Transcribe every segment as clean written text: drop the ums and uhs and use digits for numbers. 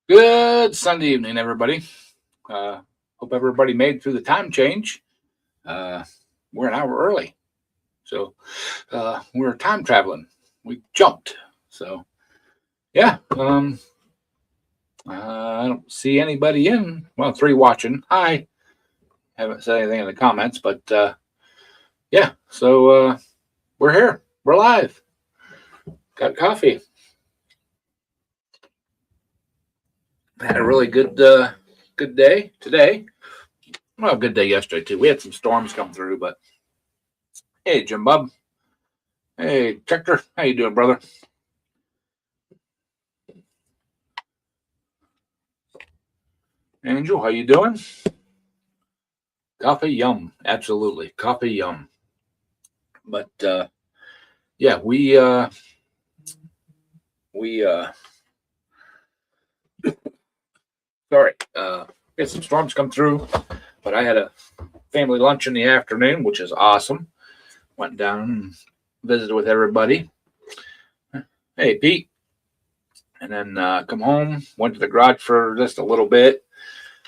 Good Sunday evening, everybody. Hope everybody made it through the time change. Uh, we're an hour early, so we're time traveling. We jumped. So yeah, I don't see anybody in. Well, three watching. Hi. Haven't said anything in the comments, but yeah. So we're here. We're live. Got coffee. Had a really good day today. Well, good day yesterday too. We had some storms come through, but hey, Jim Bob. Hey, Tractor. How you doing, brother? Angel, how you doing? Coffee yum, absolutely, coffee yum. But yeah, we sorry, we had some storms come through, but I had a family lunch in the afternoon, which is awesome. Went down and visited with everybody. Hey, Pete. And then come home, went to the garage for just a little bit,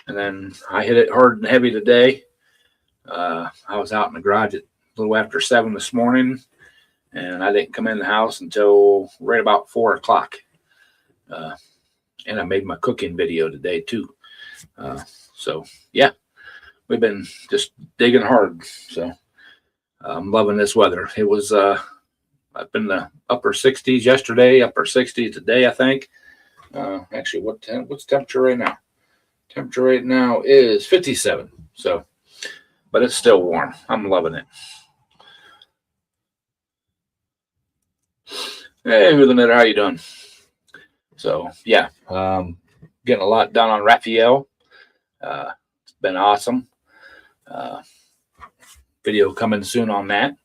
and then I hit it hard and heavy today. I was out in the garage at a little after 7 this morning, and I didn't come in the house until right about 4 o'clock. And I made my cooking video today too. So yeah, we've been just digging hard. So I'm loving this weather. It was up in the upper 60s yesterday, upper 60s today, I think. Actually, what's temperature right now? Temperature right now is 57. So, but it's still warm. I'm loving it. Hey, Leonard, how you doing? So yeah, getting a lot done on Raphael. It's been awesome. Video coming soon on that.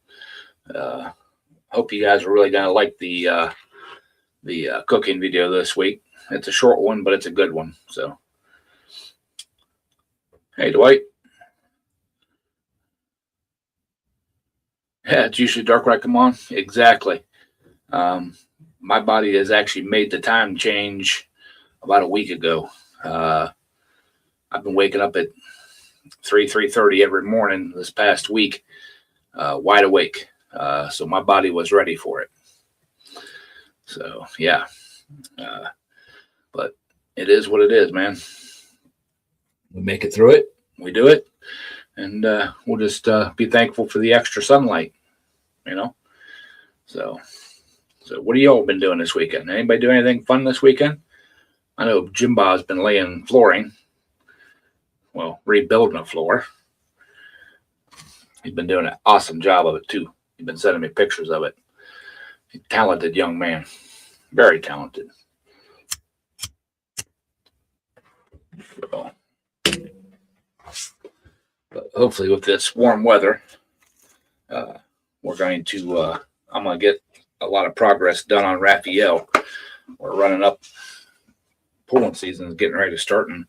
Hope you guys are really gonna like the cooking video this week. It's a short one, but it's a good one. So, hey, Dwight. Yeah, it's usually dark when I come on. Exactly. My body has actually made the time change about a week ago. I've been waking up at 3:30 every morning this past week, wide awake. So my body was ready for it. So yeah, but it is what it is, man. We make it through it. We do it, and we'll just be thankful for the extra sunlight. You know. So what have y'all been doing this weekend? Anybody do anything fun this weekend? I know Jimbo's been laying flooring. Well, rebuilding a floor. He's been doing an awesome job of it too. He's been sending me pictures of it. He's a talented young man. Very talented. So, but hopefully with this warm weather, we're going to I'm going to get a lot of progress done on Raphael. We're running up. Pulling season is getting ready to start, and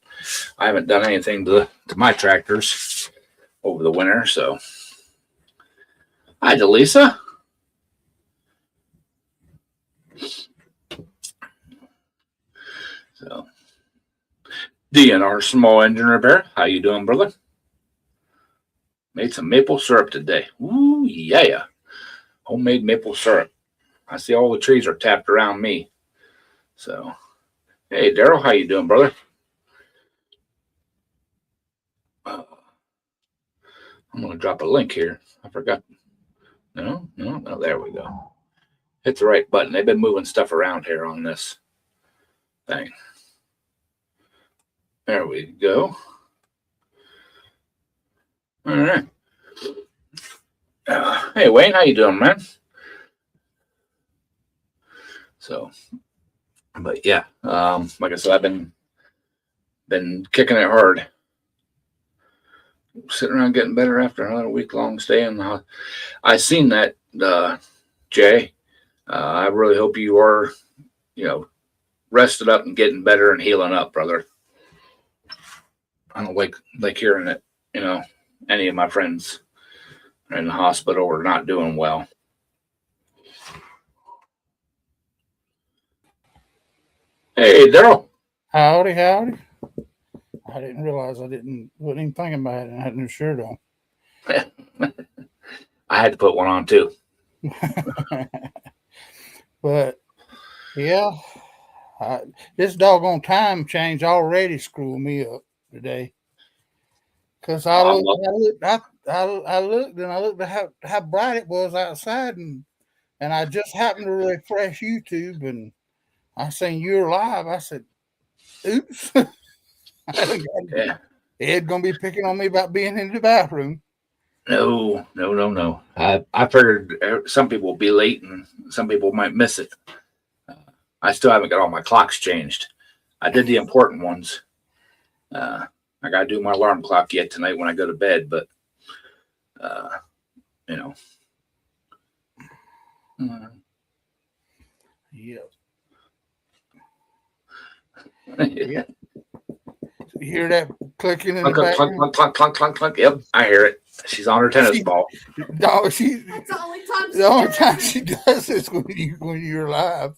I haven't done anything to my tractors over the winter. So, hi, Delisa. So, DNR Small Engine Repair. How you doing, brother? Made some maple syrup today. Ooh, yeah. Homemade maple syrup. I see all the trees are tapped around me. So, hey, Daryl, how you doing, brother? I'm going to drop a link here. I forgot. No, there we go. Hit the right button. They've been moving stuff around here on this thing. There we go. All right. Hey, Wayne, how you doing, man? So, but yeah, like I said, I've been kicking it hard. Sitting around getting better after another week-long stay in the house. I seen that, Jay. I really hope you are, rested up and getting better and healing up, brother. I don't like hearing that, any of my friends are in the hospital or not doing well. Hey, Daryl. Howdy, howdy. I didn't realize wasn't even thinking about it and I had no shirt on. I had to put one on too. But yeah, this doggone time change already screwed me up today. Cause I looked and I looked at how bright it was outside and I just happened to refresh YouTube and I seen you're live. I said, oops. Yeah. Ed gonna be picking on me about being in the bathroom. No. I figured some people will be late and some people might miss it. I still haven't got all my clocks changed. I did the important ones. I got to do my alarm clock yet tonight when I go to bed, but uh, you know. Yeah. Yeah. You hear that clicking in the Clunk, clunk, background? clunk, clunk, clunk, clunk. Yep, I hear it. She's on her tennis ball. No, That's the only time. The only time she does is when you're live.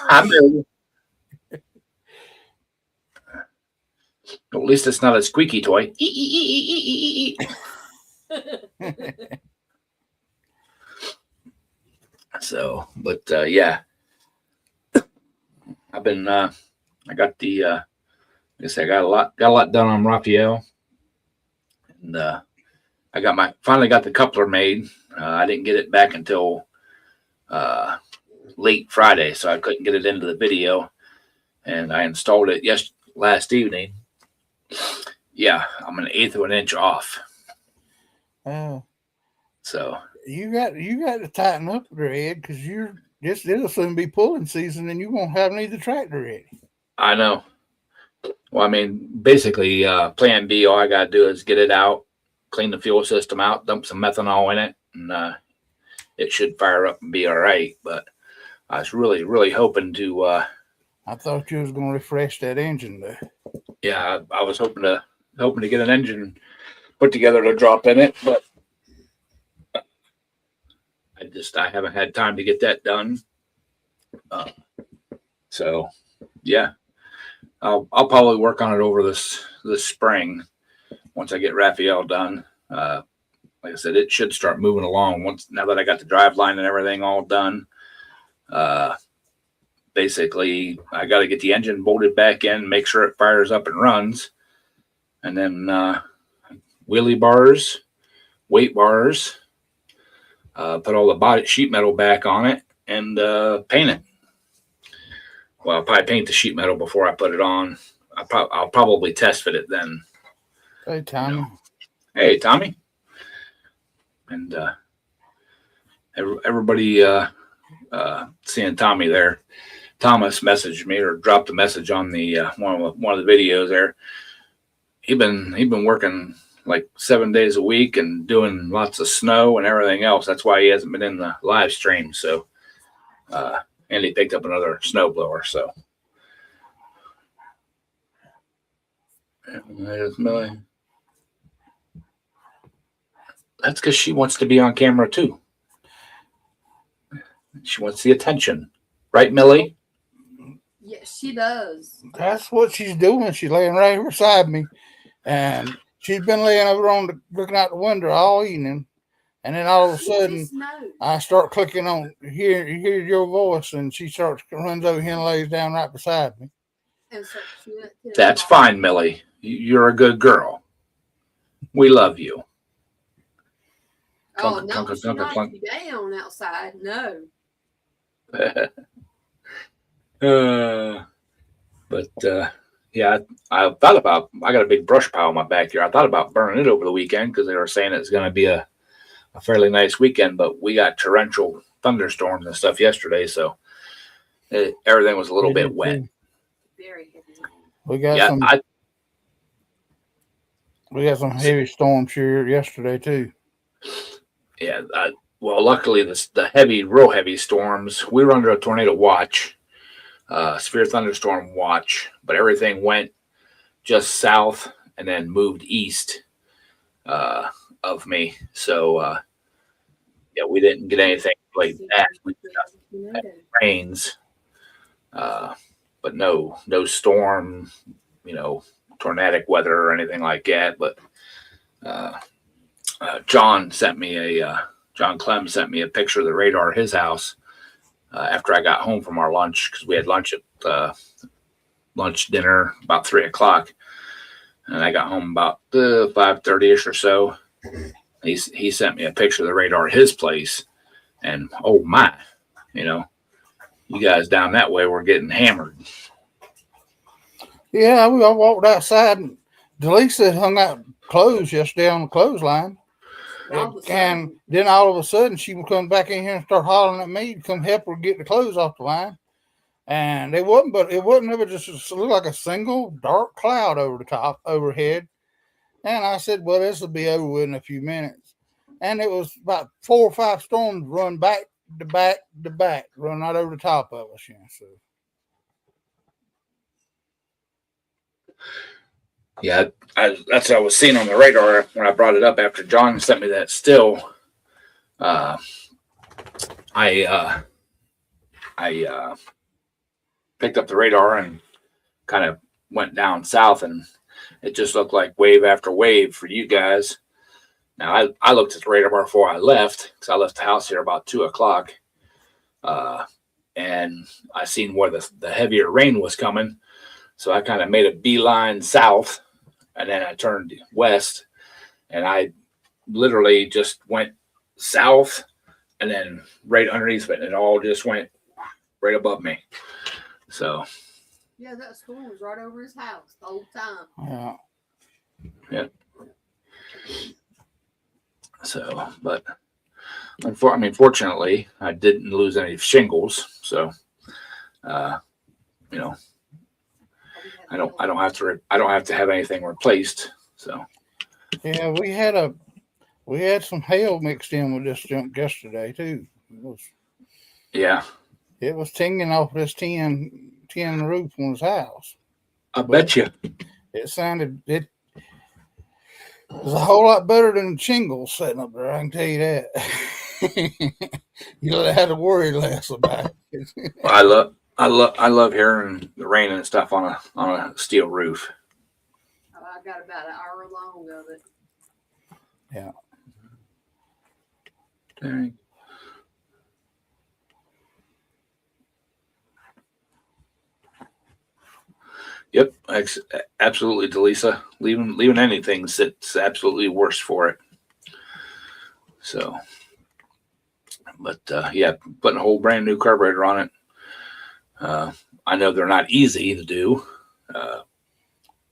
I'm ready. At least it's not a squeaky toy. So, but yeah, I've been. I got the. I guess I got a lot done on Raphael, and I finally got the coupler made. I didn't get it back until late Friday, so I couldn't get it into the video, and I installed it last evening. Yeah, I'm an eighth of an inch off. So you got to tighten up there, Ed, because it'll soon be pulling season, and you won't have any of the tractor ready. I know. Well, I mean, basically, Plan B. All I got to do is get it out, clean the fuel system out, dump some methanol in it, and it should fire up and be all right. But I was really hoping to. I thought you was going to refresh that engine there. Yeah, I was hoping to get an engine put together to drop in it, but I haven't had time to get that done. So yeah, I'll probably work on it over this spring once I get Raphael done. Like I said, it should start moving along now that I got the drive line and everything all done. Basically, I got to get the engine bolted back in, make sure it fires up and runs, and then wheelie bars, weight bars, put all the body sheet metal back on it, and paint it. Well, I'll probably paint the sheet metal before I put it on. I'll probably test fit it then. Hey, Tommy. Hey, Tommy. And everybody seeing Tommy there. Thomas messaged me or dropped a message on the one of the videos there. He's been working like 7 days a week and doing lots of snow and everything else. That's why he hasn't been in the live stream. So, and he picked up another snowblower. So, there's Millie. That's because she wants to be on camera too. She wants the attention, right, Millie? Yes, she does. That's what she's doing. She's laying right beside me, and she's been laying over looking out the window all evening. And then all of a sudden, I start clicking on hear your voice, and she runs over here and lays down right beside me. That's fine, Millie. You're a good girl. We love you. Oh, no, she's not down outside. No. But yeah, I thought about. I got a big brush pile in my backyard. I thought about burning it over the weekend because they were saying it's going to be a fairly nice weekend. But we got torrential thunderstorms and stuff yesterday, so everything was a little bit wet. Very heavy. We got we got some heavy storms here yesterday too. Yeah. Well, luckily, the real heavy storms. We were under a tornado watch. Severe thunderstorm watch, but everything went just south and then moved east of me. So yeah, we didn't get anything like that. We got rains. But no storm, tornadic weather or anything like that. But John Clem sent me a picture of the radar at his house after I got home from our lunch, because we had lunch at lunch dinner about 3:00, and I got home about 5:30ish or so. He sent me a picture of the radar at his place, and oh my, you guys down that way were getting hammered. Yeah, we all walked outside, and Delisa hung out clothes yesterday on the clothesline. And then all of a sudden, she would come back in here and start hollering at me to come help her get the clothes off the line. And it wasn't, it was just looked like a single dark cloud over the top, overhead. And I said, well, this will be over with in a few minutes. And it was about 4 or 5 storms run back to back to back, run right over the top of us. So. Yeah, that's what I was seeing on the radar when I brought it up after John sent me that still. I picked up the radar and kind of went down south, and it just looked like wave after wave for you guys. Now, I looked at the radar before I left, because I left the house here about 2:00, and I seen where the heavier rain was coming. So I kind of made a beeline south, and then I turned west, and I literally just went south, and then right underneath it, and it all just went right above me. So. Yeah, that storm was right over his house the whole time. Yeah. Yeah. So, but fortunately, I didn't lose any shingles. So, I don't have to have anything replaced. So. Yeah, we had some hail mixed in with this junk yesterday too. It was tinging off this tin roof on his house. I bet you. It was a whole lot better than shingles sitting up there. I can tell you that. You had to worry less about it. I love hearing the rain and stuff on a steel roof. I got about an hour long of it. Yeah. Dang. Yep, absolutely, Delisa. Leaving anything sits absolutely worse for it. So, but putting a whole brand new carburetor on it. I know they're not easy to do.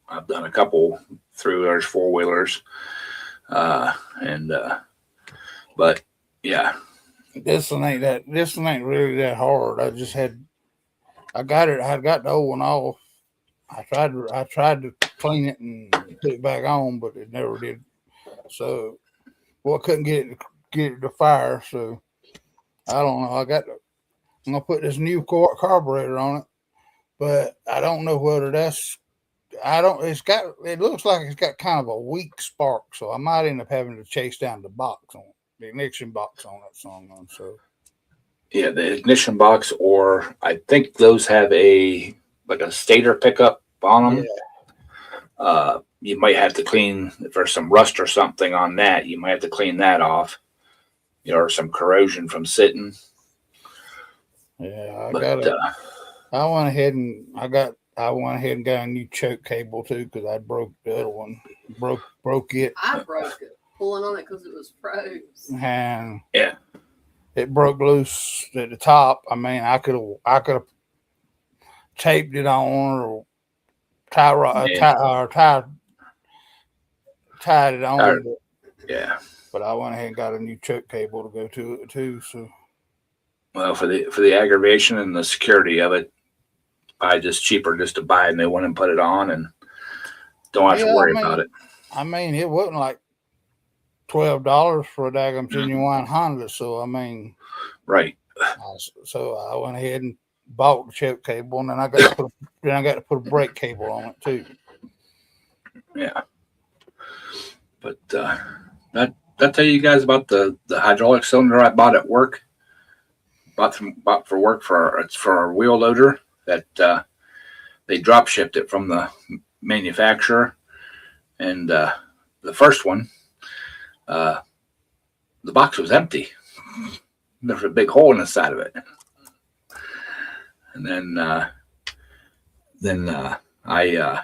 I've done a couple 3-wheelers, 4-wheelers, but yeah, this one ain't really that hard. I got the old one off. I tried to clean it and put it back on, but it never did. So, I couldn't get it to fire. So, I don't know. I'm gonna put this new carburetor on it, but I don't know whether it looks like it's got kind of a weak spark, so I might end up having to chase down the ignition box on that song. So yeah, the ignition box, or I think those have a stator pickup on them. Yeah. You might have to clean, if there's some rust or something on that, you might have to clean that off, or some corrosion from sitting. Yeah, I went ahead and got a new choke cable too, because I broke the other one. Broke it. I broke it pulling on it because it was froze. And yeah, it broke loose at the top. I mean, I could have taped it on, or tied it on. Yeah. But I went ahead and got a new choke cable to go to it too. So. Well, for the aggravation and the security of it, probably just cheaper just to buy a new one and put it on, and don't have to worry about it. I mean, it wasn't like $12 for a daggum genuine Honda. So I mean, right. So I went ahead and bought the choke cable, and then I got to put a brake cable on it too. Yeah. But did I tell you guys about the hydraulic cylinder I bought at work? Bought for work for our wheel loader. that they drop shipped it from the manufacturer, and the first one, the box was empty. There was a big hole in the side of it, and then I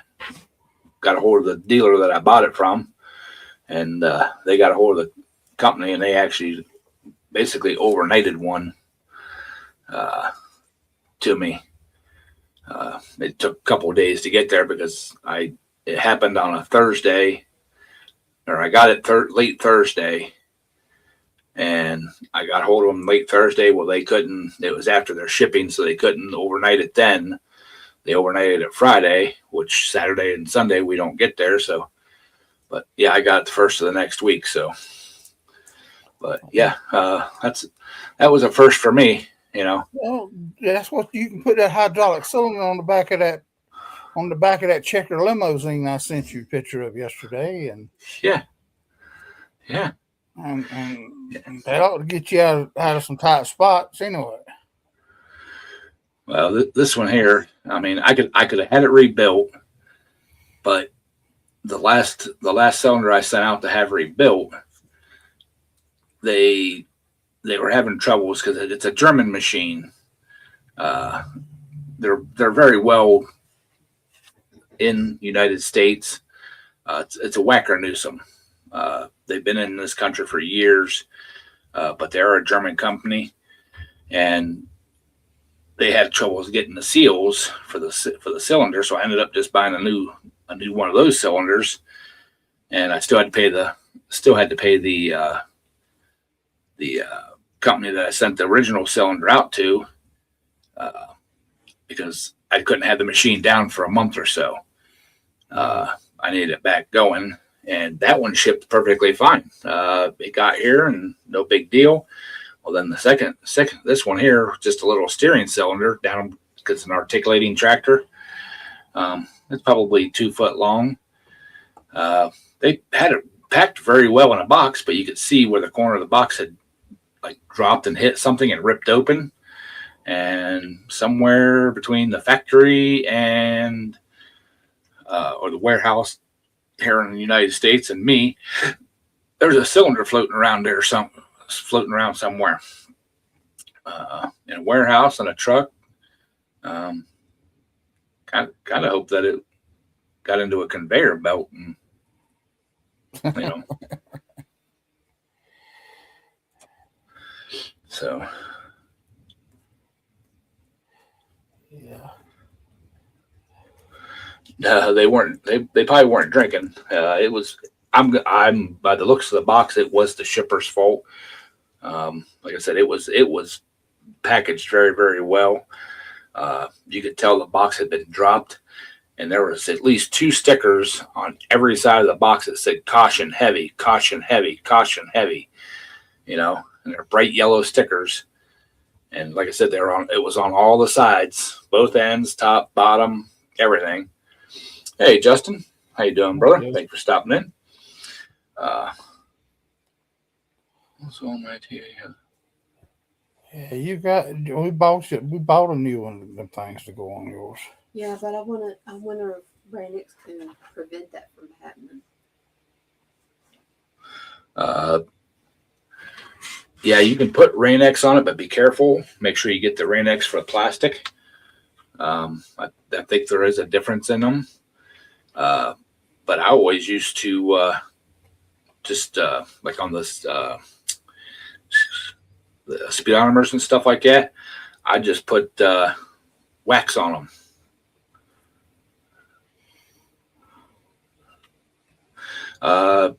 got a hold of the dealer that I bought it from, and they got a hold of the company, and they actually basically overnighted one to me. It took a couple of days to get there because it happened on a Thursday, or I got it late Thursday, and I got hold of them late Thursday. Well, they couldn't. It was after their shipping, so they couldn't overnight it then. They overnighted it Friday, which Saturday and Sunday we don't get there. So, but yeah, I got it the first of the next week. So, but yeah, that was a first for me. You know. Well, that's what you can put that hydraulic cylinder on the back of that checker limousine I sent you a picture of yesterday, and Yeah. and that ought to get you out of some tight spots anyway. Well, this one here, I mean, I could have had it rebuilt, but the last cylinder I sent out to have rebuilt, they were having troubles because it's a German machine. They're very well in United States. It's a Wacker Newsom. They've been in this country for years, but they're a German company, and they had troubles getting the seals for the cylinder. So I ended up just buying a new one of those cylinders, and I still had to pay the company that I sent the original cylinder out to, because I couldn't have the machine down for a month or so. I needed it back going, and that one shipped perfectly fine. It got here and no big deal. Well, then the second, this one here, just a little steering cylinder down because it's an articulating tractor. It's probably 2 foot long. They had it packed very well in a box, but you could see where the corner of the box had like dropped and hit something and ripped open. And somewhere between the factory and or the warehouse here in the United States and me, there's a cylinder floating around there, somewhere. In a warehouse and a truck. Kind of hope that it got into a conveyor belt and, you know. So. Yeah. They weren't. They probably weren't drinking. It was. I'm by the looks of the box. It was the shipper's fault. Like I said, it was packaged very, very well. You could tell the box had been dropped, and there was at least 2 stickers on every side of the box that said "Caution Heavy, Caution Heavy, Caution Heavy." You know, and they're bright yellow stickers. And like I said, it was on all the sides, both ends, top, bottom, everything. Hey, Justin, how you doing, brother? Yes. Thanks for stopping in. What's on right here? Yeah, we bought a new one of them things to go on yours. Yeah, but I wonder if Rain-X can prevent that from happening. Yeah, you can put Rain-X on it, but be careful. Make sure you get the Rain-X for the plastic. I think there is a difference in them. But I always used to just like on this the speedometers and stuff like that, I just put wax on them.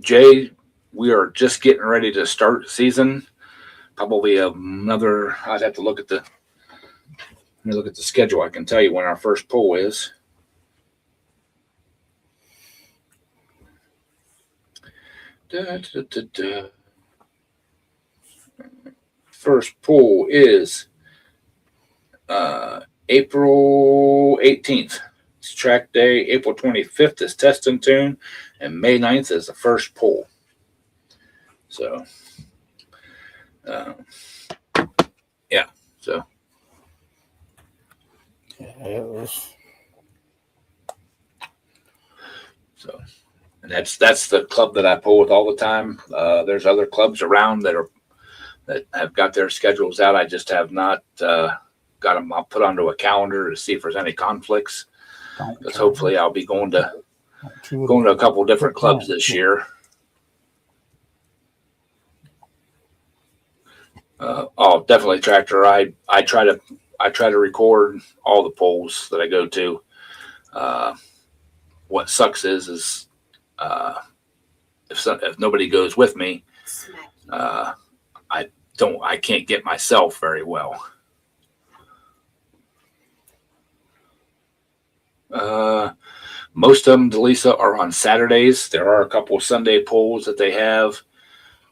Jay, we are just getting ready to start season. Probably another. I'd have to look at the schedule. I can tell you when our first pull is. First pull is April 18th. It's track day. April 25th is test and tune, and May 9th is the first pull. So, yeah. So Yeah, it was. So, and that's the club that I pull with all the time. There's other clubs around that have got their schedules out. I just have not got them. I'll put onto a calendar to see if there's any conflicts. Because hopefully I'll be going to a couple different clubs this year. Definitely tractor. I try to record all the polls that I go to. What sucks is if nobody goes with me, I can't get myself very well. Most of them, Delisa, are on Saturdays. There are a couple of Sunday polls that they have,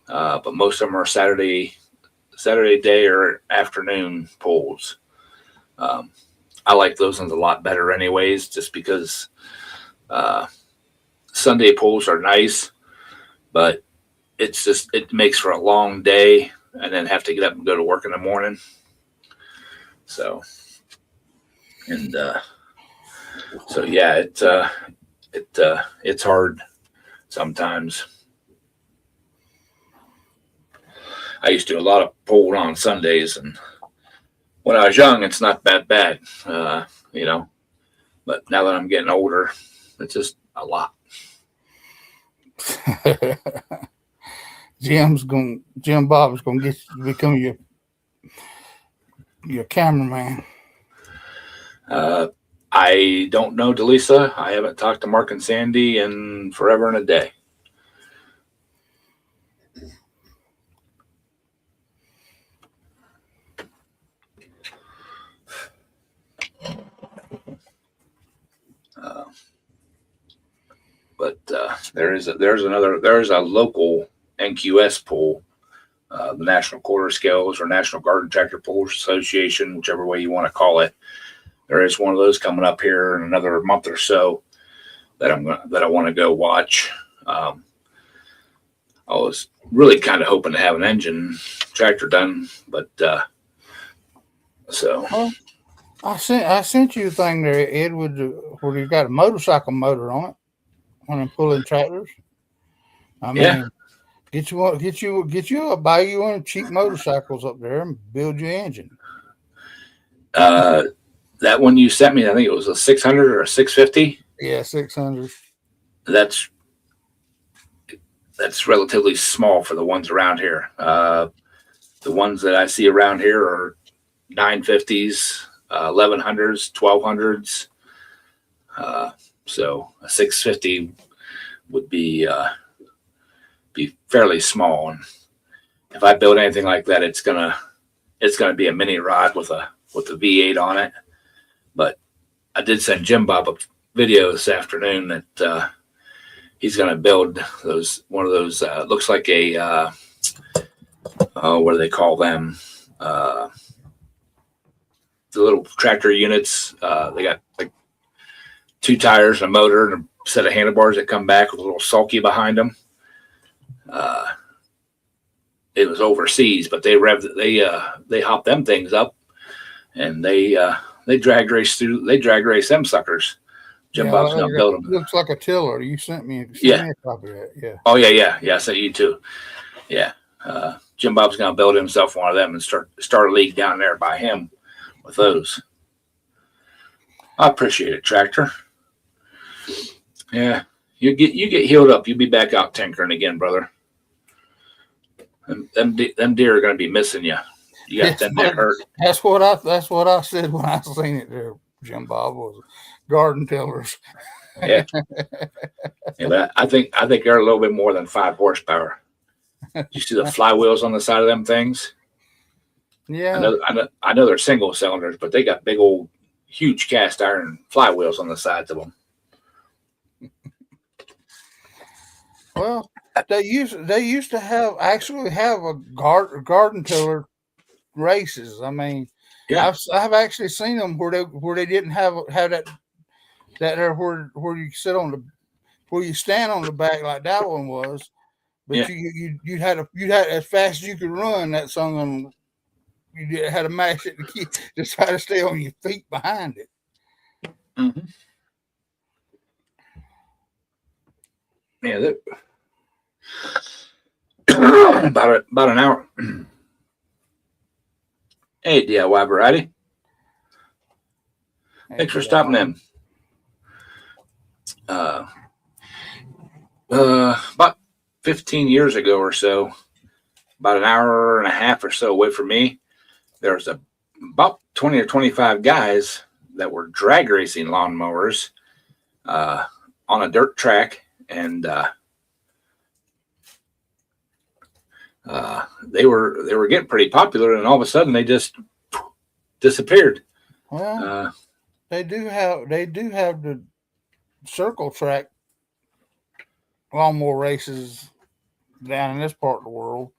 but most of them are Saturday day or afternoon polls. I like those ones a lot better anyways, just because Sunday polls are nice, but it makes for a long day and then have to get up and go to work in the morning. So, and yeah, it's hard sometimes. I used to do a lot of polling on Sundays, and when I was young, it's not that bad, but now that I'm getting older, it's just a lot. Jim Bob is gonna become your cameraman. I don't know, Delisa. I haven't talked to Mark and Sandy in forever and a day. But there's a local NQS pool, the National Quarter Scales or National Garden Tractor Pullers Association, whichever way you want to call it. There is one of those coming up here in another month or so that I want to go watch. I was really kind of hoping to have an engine tractor done, but so. Well, I sent you a thing there, Ed, where you got a motorcycle motor on it when I'm pulling tractors. I mean, Yeah. buy you one of cheap motorcycles up there and build your engine. That one you sent me, I think it was a 600 or a 650. Yeah, 600. That's relatively small for the ones around here. The ones that I see around here are 950s, 1100s, 1200s. So a 650 would be fairly small, and if I build anything like that, it's gonna be a mini rod with a V8 on it. But I did send Jim Bob a video this afternoon that he's gonna build one of those. Looks like a what do they call them? The little tractor units. They got like 2 tires, a motor, and a set of handlebars that come back with a little sulky behind them. It was overseas, but they hop them things up, and they drag race them suckers. Jim Bob's gonna build them. Looks like a tiller. You sent me a copy of that. Yeah. Oh yeah. I sent you too. Yeah. Jim Bob's gonna build himself one of them and start a league down there by him with those. I appreciate it, tractor. Yeah, you get healed up. You'll be back out tinkering again, brother. Them deer are going to be missing you. You got them that hurt. That's what I said when I seen it there, Jim Bob, was garden tillers. Yeah. But I think they're a little bit more than 5 horsepower. You see the flywheels on the side of them things? Yeah. I know they're single cylinders, but they got big old huge cast iron flywheels on the sides of them. Well, they used to actually have a garden tiller races. I mean, yeah, I've actually seen them where they didn't have that there where you sit on where you stand on the back like that one was, but yeah. you had as fast as you could run that song, and you had to mash it to try to stay on your feet behind it. Mm-hmm. Yeah, about an hour. Hey, DIY variety. Thanks for stopping in. About 15 years ago or so, about an hour and a half or so away from me, there was about 20 or 25 guys that were drag racing lawnmowers on a dirt track, and they were getting pretty popular, and all of a sudden they just disappeared. Well, they do have the circle track lawnmower races down in this part of the world.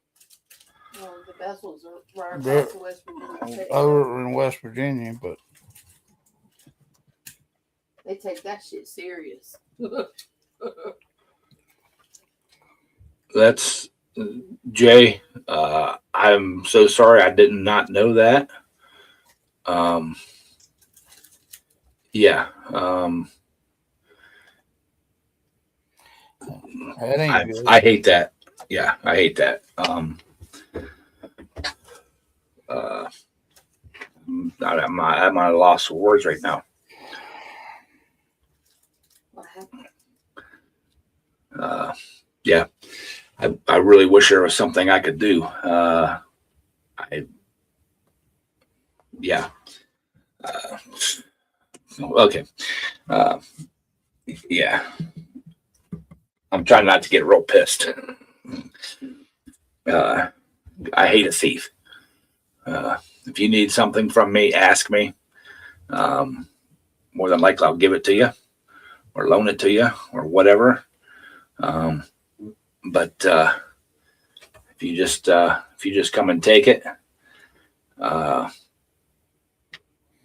Well, the Bezels are right They're across West Virginia. over in West Virginia, but They take that shit serious. That's Jay. I'm so sorry. I did not know that. Yeah. that ain't good. I hate that. Yeah, I hate that. I'm at a loss of words right now. What happened? Yeah, I really wish there was something I could do. Yeah. Okay. Yeah. I'm trying not to get real pissed. I hate a thief. If you need something from me, ask me. More than likely, I'll give it to you or loan it to you or whatever. But if you just come and take it,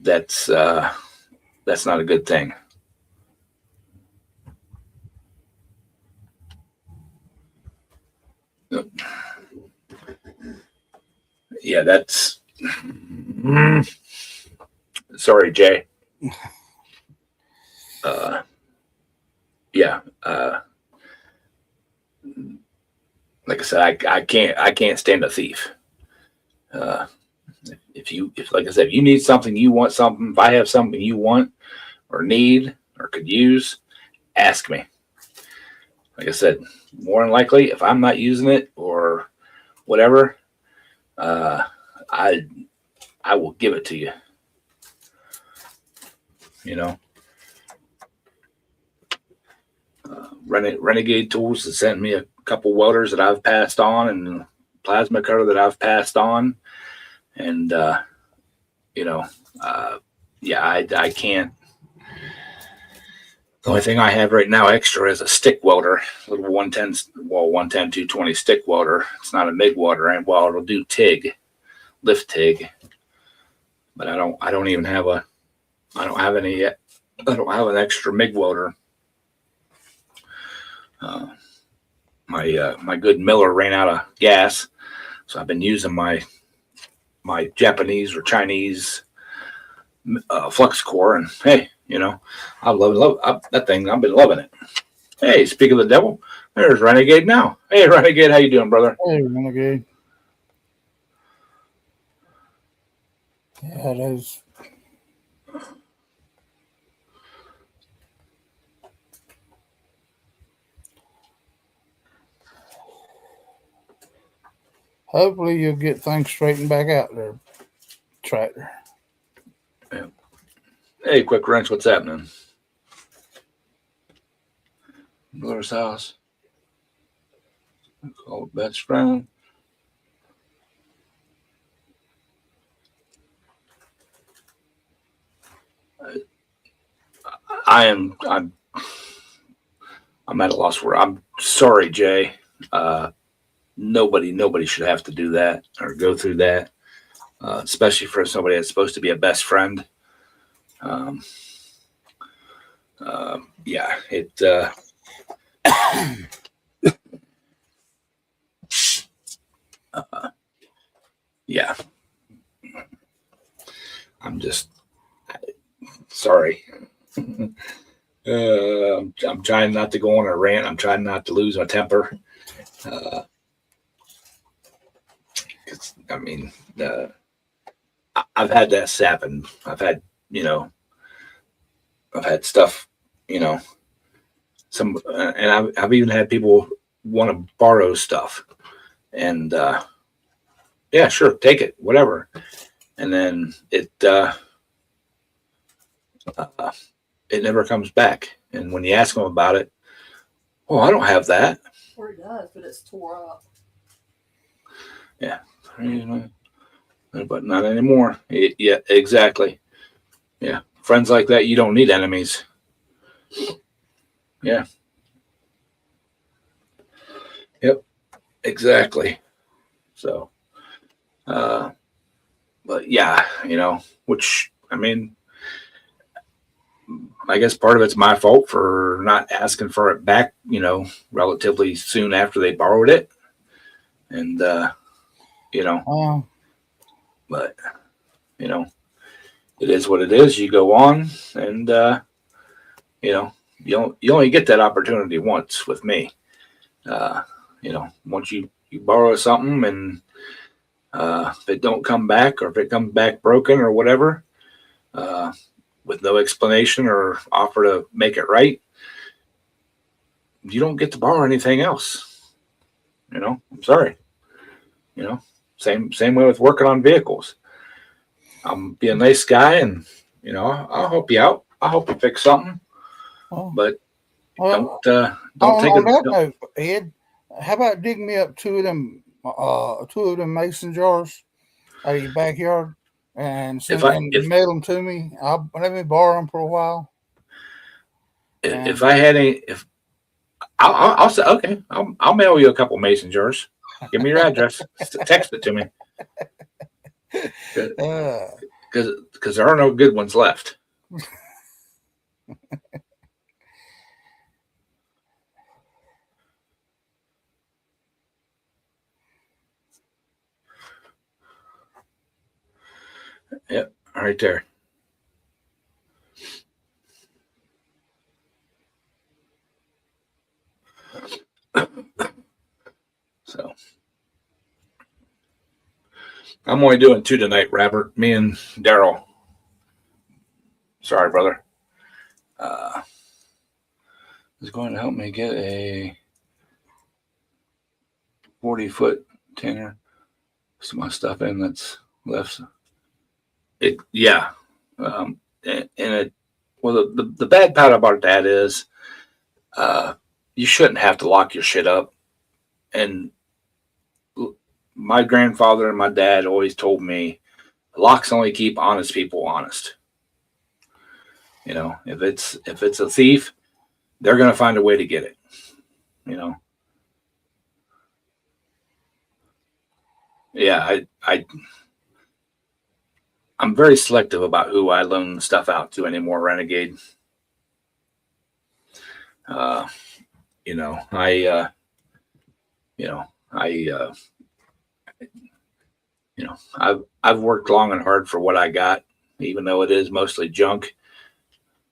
that's not a good thing. Yeah, that's. Sorry, Jay. Yeah. Like I said, I can't stand a thief. If like I said, if you need something, you want something, if I have something you want or need or could use, ask me. Like I said, more than likely, if I'm not using it or whatever, I will give it to you. You know, Renegade Tools has sent me a couple welders that I've passed on and plasma cutter that I've passed on, and yeah, I can't. The only thing I have right now extra is a stick welder, a little 110 220 stick welder. It's not a MIG welder, and well, it'll do TIG, lift TIG, but I don't have any yet. I don't have an extra MIG welder. My good Miller ran out of gas, so I've been using my Japanese or Chinese flux core, and hey, I love that thing. I've been loving it. Hey, speak of the devil, there's Renegade now. Hey, Renegade, how you doing, brother? Hey, Renegade. Yeah, those. Hopefully, you'll get things straightened back out there, tractor. Yeah. Hey, Quick Wrench, what's happening? Miller's house. Called best friend. I'm at a loss where I'm sorry, Jay. Nobody should have to do that or go through that, especially for somebody that's supposed to be a best friend. Yeah, it. Yeah, I'm just sorry. I'm trying not to go on a rant. I'm trying not to lose my temper. 'Cause, I mean, I've had that happen. I've had, you know, I've had stuff, you know, and I've even had people want to borrow stuff, and yeah, sure, take it, whatever. And then uh, it never comes back. And when you ask them about it, oh, I don't have that. Or it does, but it's tore up. Yeah, but not anymore. Yeah, exactly. Yeah, friends like that, you don't need enemies. Yeah. Yep. Exactly. So, uh, but yeah, which I mean, I guess part of it's my fault for not asking for it back, relatively soon after they borrowed it. And, you know, Um, but, you know, it is what it is. You go on and, you know, you only get that opportunity once with me. Uh, once you borrow something and if it don't come back or if it comes back broken or whatever, uh, with no explanation or offer to make it right, you don't get to borrow anything else. I'm sorry. Same way with working on vehicles. I'm be a nice guy and I'll help you out. I'll help you fix something, well, but well, don't take on that it. note, Ed, how about digging me up two of them mason jars out of your backyard and If send I and if mail them to me? I'll let me borrow them for a while. if And I had any, if I'll say okay, I'll mail you a couple mason jars. Give me your address. Text it to me uh, because there are no good ones left. Yep, right there. So I'm only doing two tonight, Robert. Me and Daryl. Sorry, brother. Uh, is going to help me get a 40-foot container. Some of my stuff in that's left. Yeah. And it, well, the bad part about that is, you shouldn't have to lock your shit up. And my grandfather and my dad always told me, locks only keep honest people honest. If it's a thief, they're gonna find a way to get it. You know. Yeah, I'm very selective about who I loan stuff out to anymore, Renegade. Uh, you know, I, you know, I, I've worked long and hard for what I got, even though it is mostly junk.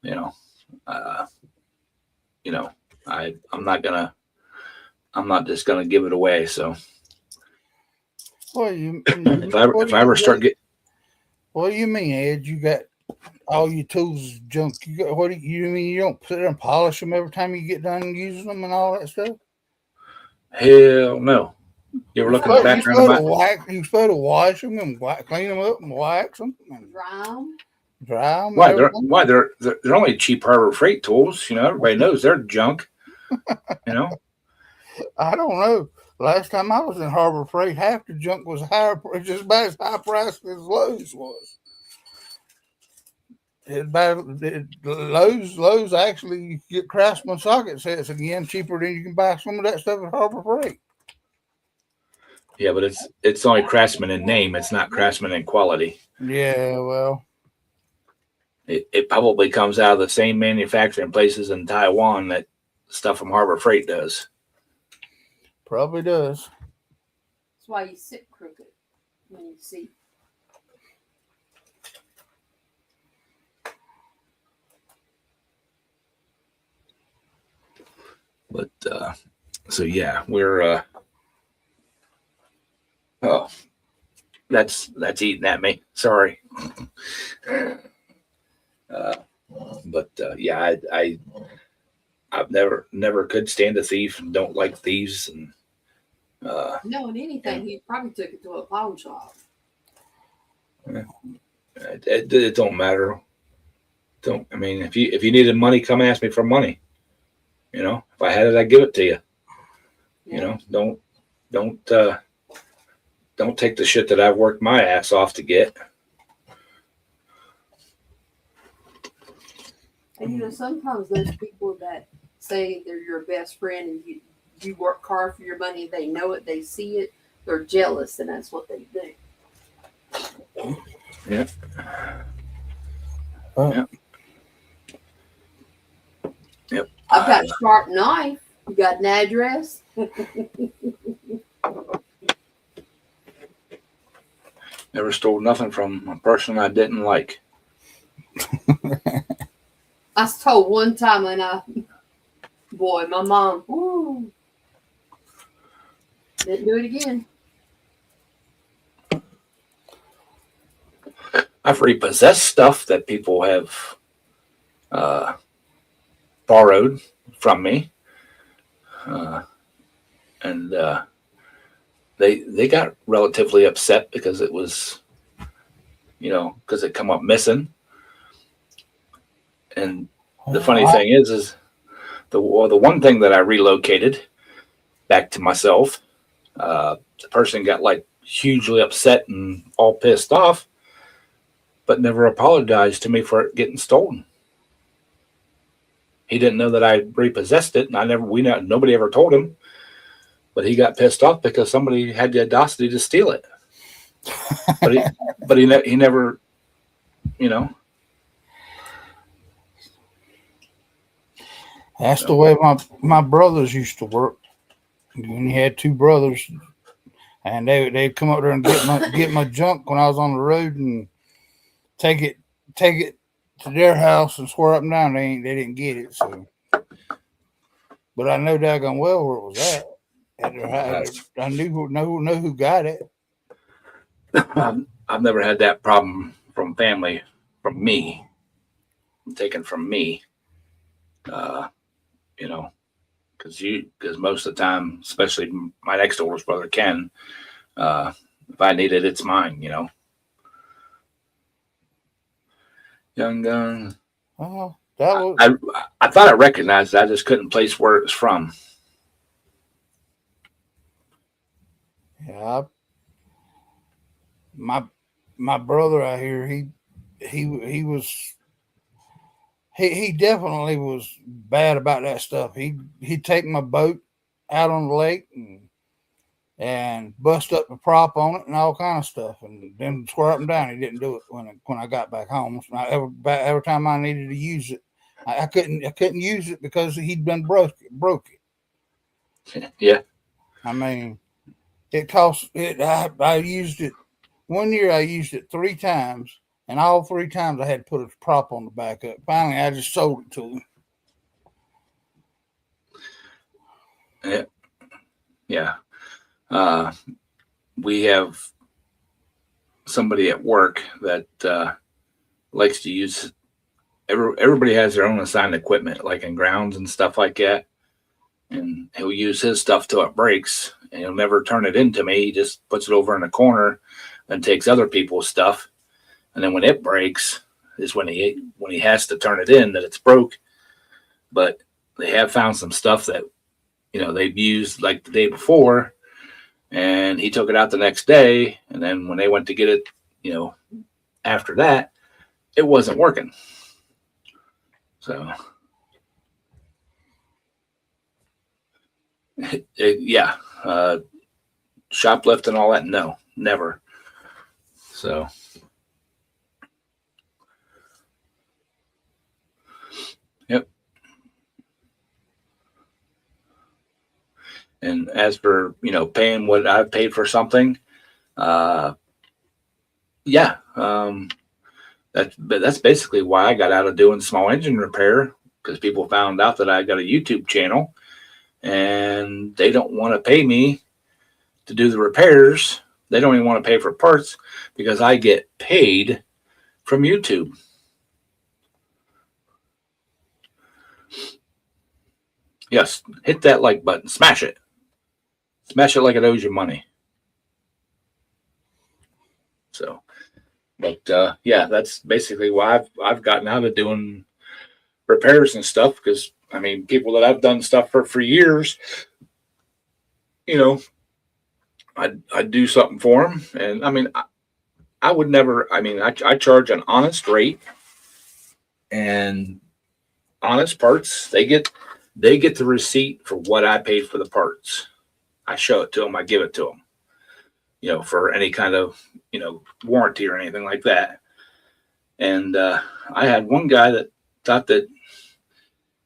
You know, uh, you know, I'm not just gonna give it away. So well, you if I ever start getting, what do you mean, Ed? You got all your tools junk. You got what do you mean? You don't sit there and polish them every time you get done using them and all that stuff? hell no. You ever look in the background of my? You supposed to wash them and clean them up and wax them and Dry 'em. dry them and Why everything. they're only cheap Harbor Freight tools. Everybody knows they're junk. You know. I don't know. Last time I was in Harbor Freight, half the junk was just about as high priced as Lowe's was. Lowe's actually you get Craftsman socket sets again cheaper than you can buy some of that stuff at Harbor Freight. Yeah, but it's only Craftsman in name. It's not Craftsman in quality. Yeah, well, It probably comes out of the same manufacturing places in Taiwan that stuff from Harbor Freight does. probably does. That's why you sit crooked when you see. But so yeah, we're oh, that's eating at me. Sorry. Uh, but yeah, I've never could stand a thief and don't like thieves, and No, and anything, he probably took it to a pawn shop. it don't matter. Don't I mean if you needed money, come ask me for money. You know, if I had it, I'd give it to you. You know, don't don't take the shit that I've worked my ass off to get. And you know, sometimes those people that say they're your best friend and you work hard for your money, they know it, they see it, they're jealous, and that's what they do. Yeah. Well, Yep. I've got a sharp knife. You got an address? Never stole nothing from a person I didn't like. I was told one time, and boy, my mom, woo, didn't do it again. I've repossessed stuff that people have borrowed from me, and they got relatively upset because it was, you know, because it come up missing. And the funny thing is the one thing that I relocated back to myself, the person got like hugely upset and all pissed off, but never apologized to me for it getting stolen. He didn't know that I repossessed it, and nobody ever told him. But he got pissed off because somebody had the audacity to steal it. But he never, you know. that's the way my brothers used to work. When you had two brothers, and they'd come up there and get my junk when I was on the road and take it to their house and swear up and down they didn't get it. So, but I know daggone well where it was at their house. I knew who got it. I've never had that problem from family, from me, taken from me. You know, because most of the time, especially my next oldest brother Ken, if I need it, it's mine. You know. Young Gun. Oh, that was. I thought I recognized it. I just couldn't place where it was from. Yeah, my brother out here, he was. He definitely was bad about that stuff. He'd take my boat out on the lake and bust up the prop on it and all kind of stuff, and then swear up and down he didn't do it when I got back home. So every time I needed to use it, I couldn't use it because he'd been broke it. Yeah. I mean, it cost it. I used it one year. I used it 3 times. And all 3 times I had to put a prop on the back up. Finally, I just sold it to him. Yeah. We have somebody at work that likes to use. Everybody has their own assigned equipment, like in grounds and stuff like that. And he'll use his stuff till it breaks, and he'll never turn it into me. He just puts it over in the corner and takes other people's stuff. And then when it breaks is when he has to turn it in that it's broke. But they have found some stuff that, you know, they've used like the day before, and he took it out the next day. And then when they went to get it, you know, after that, it wasn't working. So, yeah, shoplifting and all that, no, never. So. Yep. And as for, you know, paying what I've paid for something, yeah, that's basically why I got out of doing small engine repair, because people found out that I got a YouTube channel, and they don't want to pay me to do the repairs. They don't even want to pay for parts because I get paid from YouTube. Yes, hit that like button. Smash it. Smash it like it owes you money. So, but yeah, that's basically why I've gotten out of doing repairs and stuff, because I mean, people that I've done stuff for years, you know, I'd do something for them, and I mean, I would never. I mean, I charge an honest rate, and honest parts. They get the receipt for what I paid for the parts. I show it to them. I give it to them. You know, for any kind of, you know, warranty or anything like that. And I had one guy that thought that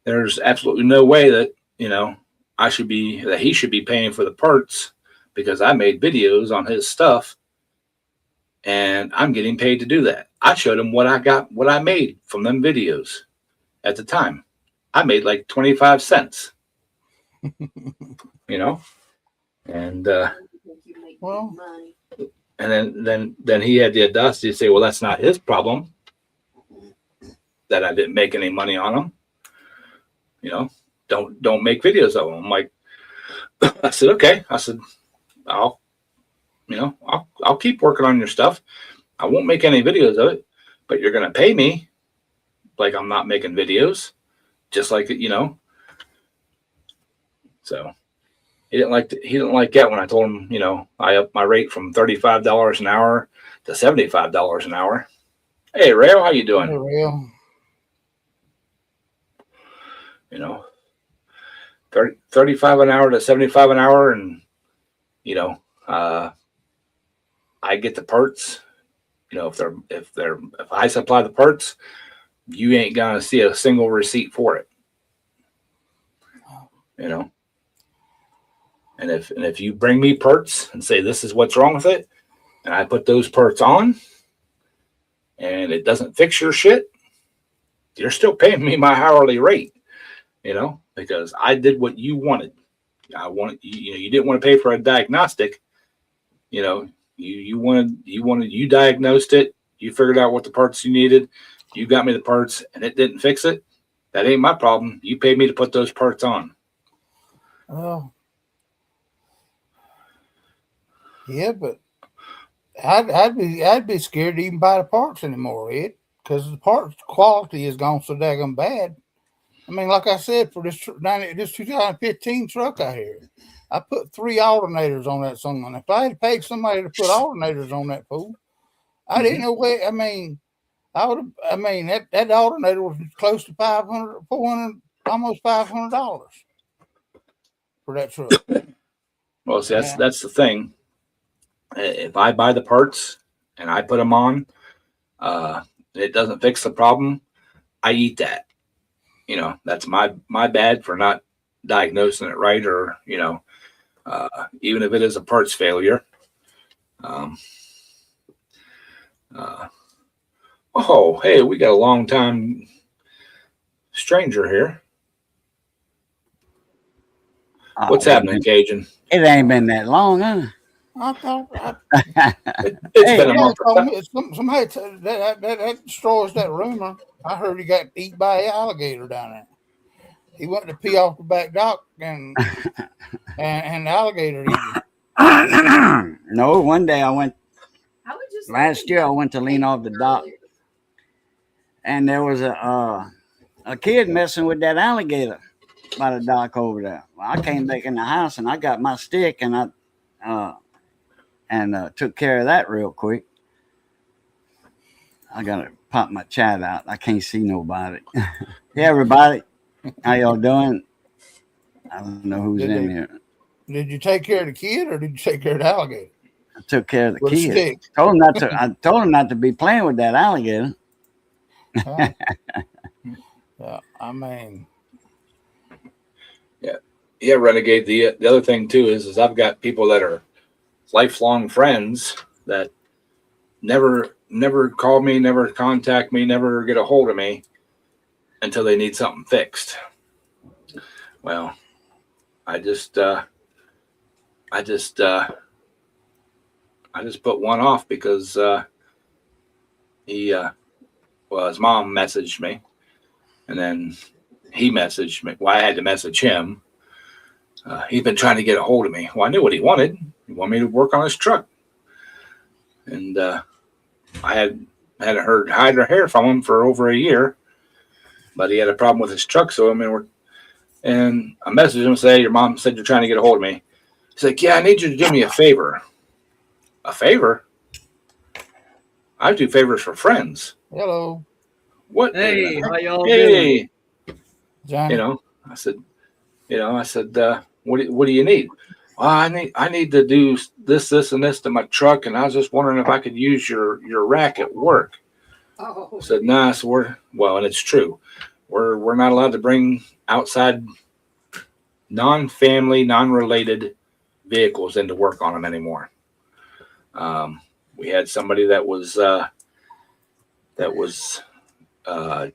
there's absolutely no way that, you know, he should be paying for the parts because I made videos on his stuff and I'm getting paid to do that. I showed him what I made from them videos at the time. I made like 25 cents, you know, and, Well, and then he had the audacity to say, well, that's not his problem that I didn't make any money on them. You know, don't make videos of them. I'm like, I said, okay. I said, I'll keep working on your stuff. I won't make any videos of it, but you're going to pay me like I'm not making videos, just like, you know. So he didn't like that when I told him, you know, I upped my rate from $35 an hour to $75 an hour. Hey, Rail, how you doing? Hey, Rail. You know, 35 an hour to 75 an hour, and you know, I get the parts. You know, if I supply the parts, you ain't gonna see a single receipt for it. You know. And if you bring me parts and say this is what's wrong with it, and I put those parts on, and it doesn't fix your shit, you're still paying me my hourly rate, you know, because I did what you wanted. You didn't want to pay for a diagnostic, you know, you diagnosed it, you figured out what the parts you needed, you got me the parts, and it didn't fix it. That ain't my problem. You paid me to put those parts on. Oh. Yeah, but I'd be scared to even buy the parts anymore, Ed, because the parts quality has gone so daggone bad. I mean, like I said, for this 2015 truck out here, I put 3 alternators on that thing. And if I had paid somebody to put alternators on that fool, I didn't know where. I mean, that alternator was close to $500, $400, almost $500 for that truck. Well, see, that's the thing. If I buy the parts and I put them on, it doesn't fix the problem, I eat that. You know, that's my bad for not diagnosing it right, or, you know, even if it is a parts failure. Oh, hey, we got a long time stranger here. What's happening, Cajun? It ain't been that long, huh? I thought It's been a month. Somebody that destroys that rumor. I heard he got eaten by an alligator down there. He went to pee off the back dock and the alligator ate him. No, one day last year I went to lean off the dock, and there was a kid messing with that alligator by the dock over there. Well, I came back in the house and I got my stick and I took care of that real quick. I gotta pop my chat out. I can't see nobody. Hey, everybody, how y'all doing? I don't know who's in here. Did you take care of the kid or did you take care of the alligator? I took care of the With a kid. stick. I told him not to be playing with that alligator. I mean, yeah, Renegade. The other thing too is I've got people that are lifelong friends that never call me, never contact me, never get a hold of me until they need something fixed. Well, I just put one off because his mom messaged me, and then he messaged me. Well, I had to message him. He'd been trying to get a hold of me. Well, I knew what he wanted. He wanted me to work on his truck, and I hadn't heard hide or hair from him for over a year. But he had a problem with his truck, so and I messaged him and say, "Your mom said you're trying to get a hold of me." He's like, "Yeah, I need you to do me a favor." A favor? I do favors for friends. Hello, What? Hey, how y'all doing? Hey, Johnny. I said, what do you need? Well, I need to do this, and this to my truck, and I was just wondering if I could use your rack at work. Oh, I said, nah, so and it's true. We're not allowed to bring outside non-family, non-related vehicles into work on them anymore. We had somebody that was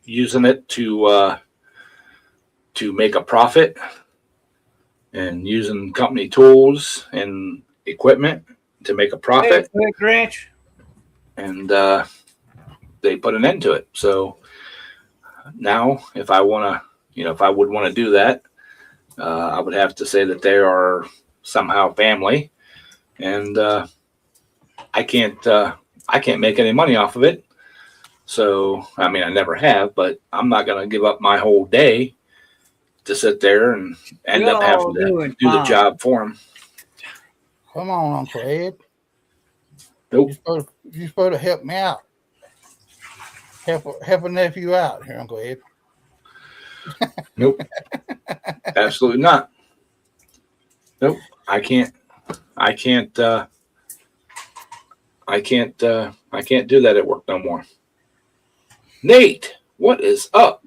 using it to make a profit and using company tools and equipment to make a profit. Hey, quick wrench. And they put an end to it. So now, if I would want to do that, I would have to say that they are somehow family, and I can't make any money off of it. So, I mean, I never have, but I'm not going to give up my whole day to sit there and end up having to do the job for them. Come on, Uncle Ed. Nope. You're supposed to help me out. Help a nephew out here, Uncle Ed. Nope. Absolutely not. Nope. I can't do that at work no more. Nate, what is up?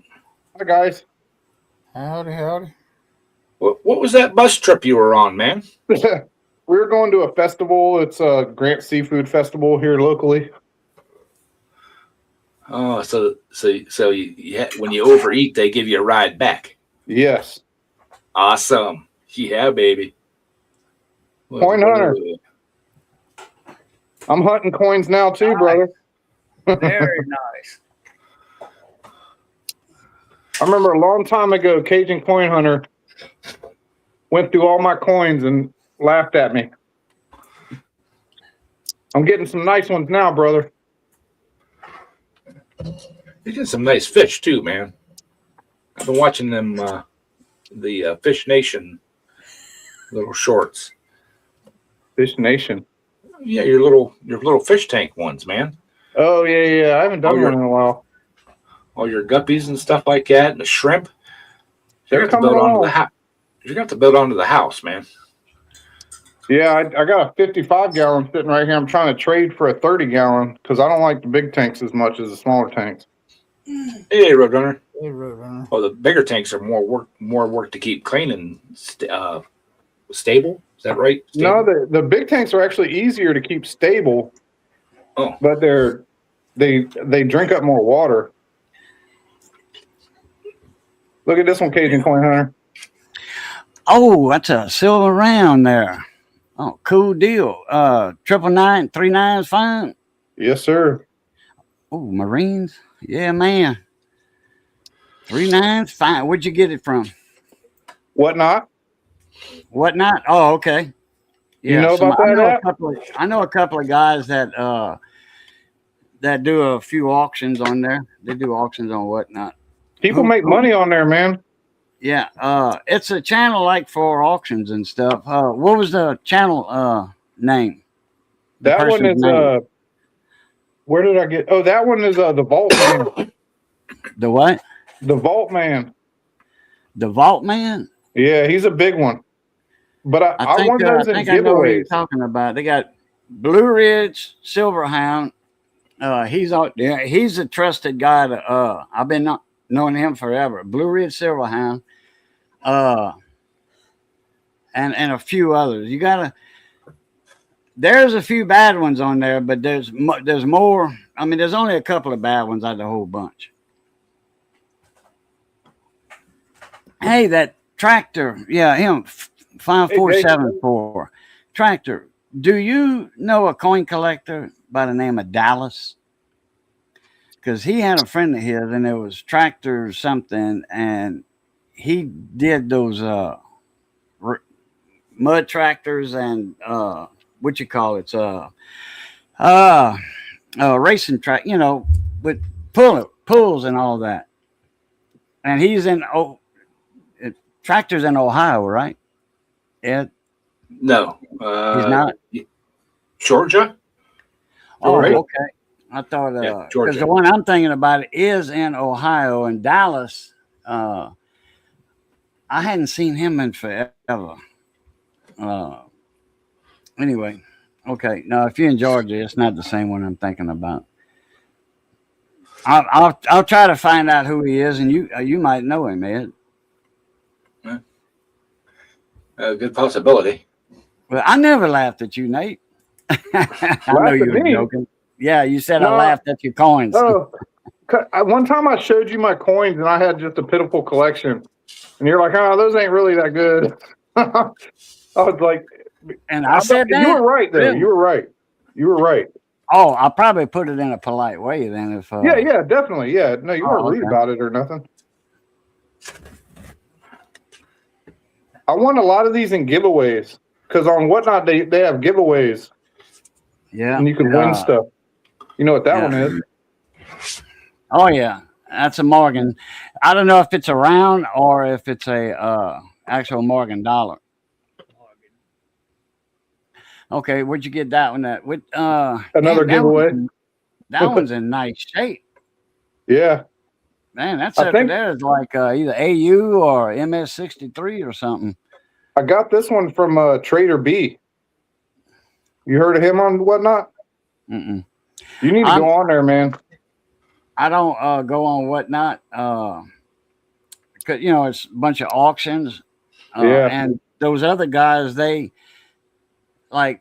Hi, guys. Howdy. What was that bus trip you were on, man? We were going to a festival. It's a Grant Seafood Festival here locally. Oh, so when you overeat, they give you a ride back. Yes. Awesome. Yeah, baby. Coin hunter. I'm hunting coins now too, brother. Very nice. I remember a long time ago, Cajun Coin Hunter went through all my coins and laughed at me. I'm getting some nice ones now, brother. You get some nice fish too, man. I've been watching them, the Fish Nation little shorts. Fish Nation. Yeah, your little fish tank ones, man. Oh yeah. I haven't done one in a while. All your guppies and stuff like that, and the shrimp. You're They're going to coming build onto along. the house. You're going to build onto the house, man. Yeah, I got a 55 gallon sitting right here. I'm trying to trade for a 30 gallon because I don't like the big tanks as much as the smaller tanks. Hey, Roadrunner. Hey, Roadrunner. Well, the bigger tanks are more work to keep clean and stable. Is that right? No, Stable? the big tanks are actually easier to keep stable. Oh. But they drink up more water. Look at this one, Cajun Coin Hunter. Oh, that's a silver round there. Oh, cool deal. 999, 39 is fine. Yes, sir. Oh, Marines. Yeah, man. 39's fine. Where'd you get it from? Whatnot? Whatnot? Oh, okay. Yeah, You know about that? I know a couple of guys that do a few auctions on there. They do auctions on Whatnot. People make money on there, man. Yeah, it's a channel like for auctions and stuff. What was the channel name? The That one person's is name. where did I get? Oh, that one is the Vault Man. The what? The Vault Man. The Vault Man? Yeah, he's a big one. But I won those in I know what you're giveaways. talking about. They got Blue Ridge Silverhound. He's out there. He's a trusted guy. I've been knowing him forever. Blue Ridge Silverhound. And a few others. There's a few bad ones on there, but there's more. I mean, there's only a couple of bad ones out of the whole bunch. Hey, that Tractor. Yeah, him. 5474. Tractor. Do you know a coin collector by the name of Dallas? Because he had a friend of his, and it was Tractor something, and he did those mud tractors and what you call it, racing track, with pulls and all that. And he's in Tractor's in Ohio, right? Yeah. No, He's not. Georgia. Oh, Right. okay. I thought Yeah, because Georgia. the one I'm thinking about is in Ohio, and Dallas. I hadn't seen him in forever. Anyway, okay. Now, if you're in Georgia, it's not the same one I'm thinking about. I'll try to find out who he is, and you might know him, Ed. Good possibility. Well, I never laughed at you, Nate. I know Laughed you at were me? joking. Yeah, you said I No. laughed at your coins. Oh, one time I showed you my coins and I had just a pitiful collection, and you're like, "Oh, those ain't really that good." I was like, And I said that. You were right, though. Really? You were right. You were right. Oh, I'll probably put it in a polite way then. If Yeah, definitely. Yeah, no, you weren't rude okay. about it or nothing. I won a lot of these in giveaways because on Whatnot they have giveaways yeah, and you can win stuff. You know what that yeah. one is? Oh yeah, that's a Morgan. I don't know if it's a round or if it's a actual Morgan dollar. Okay, where'd you get that one at? With Another giveaway. That one's in nice shape. Yeah. Man, that I sucker think- there is like either AU or MS-63 or something. I got this one from Trader B. You heard of him on Whatnot? Mm-mm. You need to go on there, man. I don't go on Whatnot because it's a bunch of auctions. Yeah. And those other guys, they like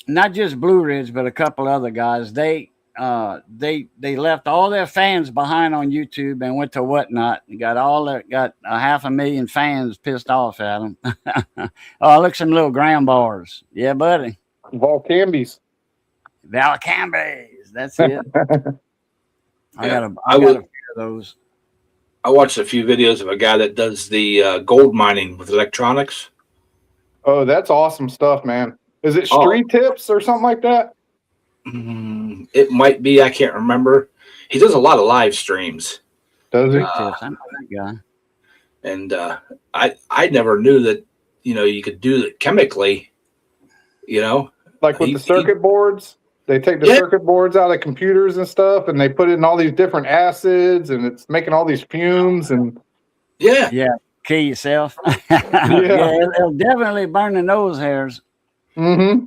not just Blue Ridge, but a couple other guys. They left all their fans behind on YouTube and went to Whatnot and got 500,000 fans pissed off at them. Oh, look, some little gram bars. Yeah, buddy. Volcambies. Valcambes. That's it. I got a I few would- of those. I watched a few videos of a guy that does the gold mining with electronics. Oh, that's awesome stuff, man. Is it Oh. Street Tips or something like that? It might be. I can't remember. He does a lot of live streams, Does he? I know that guy. and I never knew that you could do it chemically. Like with he- the circuit boards? They take the Yeah. circuit boards out of computers and stuff, and they put it in all these different acids, and it's making all these fumes. And Yeah. Kill yourself. Yeah, it'll definitely burn the nose hairs. mm-hmm.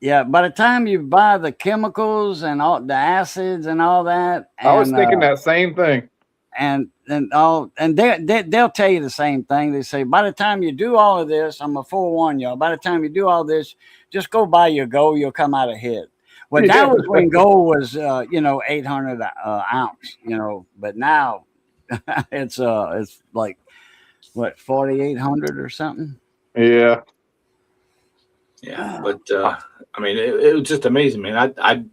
Yeah, by the time you buy the chemicals and all the acids and all that, I was and, thinking that same thing. and they'll tell you the same thing. They say by the time you do all of this, I'm gonna forewarn y'all. By the time you do all this, just go buy your gold. You'll come out ahead. Well, Yeah. that was when gold was 800 ounce. But now it's like what 4,800 or something. Yeah. Yeah, but I mean, it was just amazing, man. I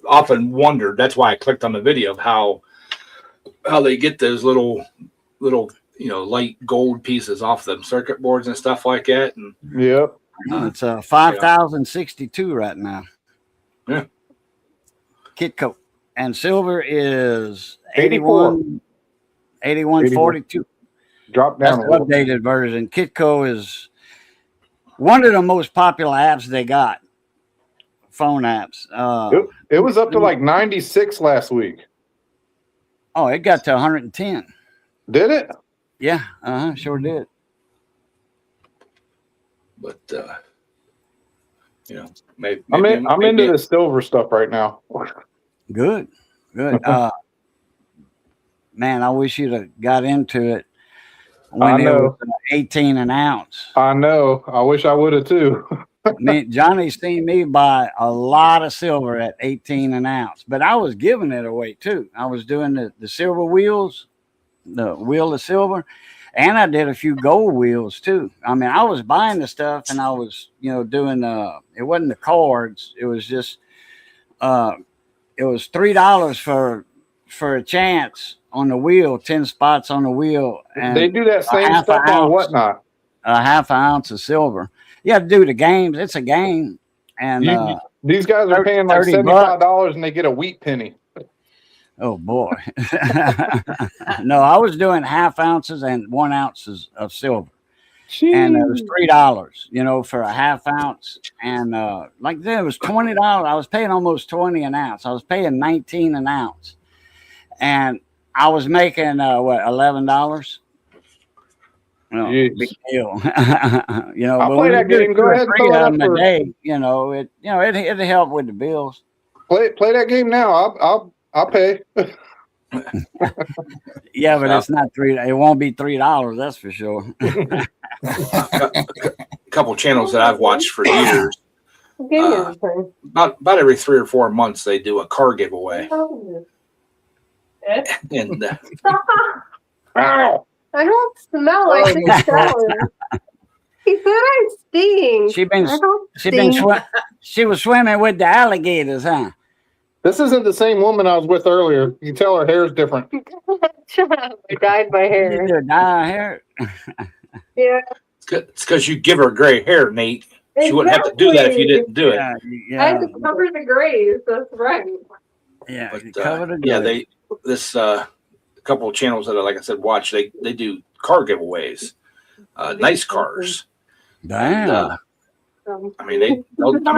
often wondered. That's why I clicked on the video of how they get those little light gold pieces off them circuit boards and stuff like that. And Yep. It's 5,062 right now. Yeah. Kitco. And silver is 84. 81.42. Drop That's down the a little. updated version. Kitco is one of the most popular apps they got. Phone apps. It was up to like 96 last week. Oh, it got to 110. Did it? Yeah, sure did. but maybe I'm into the silver stuff right now. Good. Man, I wish you'd have got into it I when it know. was 18 an ounce. I know. I wish I would have too. Johnny's seen me buy a lot of silver at 18 an ounce, but I was giving it away too. I was doing the silver wheels, the wheel of silver, and I did a few gold wheels too. I mean, I was buying the stuff and I was, doing it wasn't the cards. It was just it was $3 for a chance on the wheel, 10 spots on the wheel. And they do that same stuff on Whatnot. A half an ounce of silver. You have to do the games. It's a game. And these guys are paying like $75 and they get a wheat penny. Oh boy. No, I was doing half ounces and 1 ounces of silver. Jeez. And it was $3, for a half ounce. And like there was $20. I was paying almost 20 an ounce. I was paying 19 an ounce. And I was making $11. No, big deal. I'll play that game. Go ahead and throw it up a day. It help with the bills. Play that game now. I'll pay. Yeah, but it's not $3. It won't be $3. That's for sure. A couple channels that I've watched for years. About every 3 or 4 months, they do a car giveaway. And Ow! I don't smell like the shower. He said I stink. She was swimming with the alligators, huh? This isn't the same woman I was with earlier. You can tell her hair's different. Shut up. I dyed my hair. You dye hair? Yeah. It's because you give her gray hair, Nate. She wouldn't have to do that if you didn't do it. I had to cover the grays. That's right. Yeah, but, this couple of channels that I, like I said, watch. They do car giveaways, nice cars. Damn. And,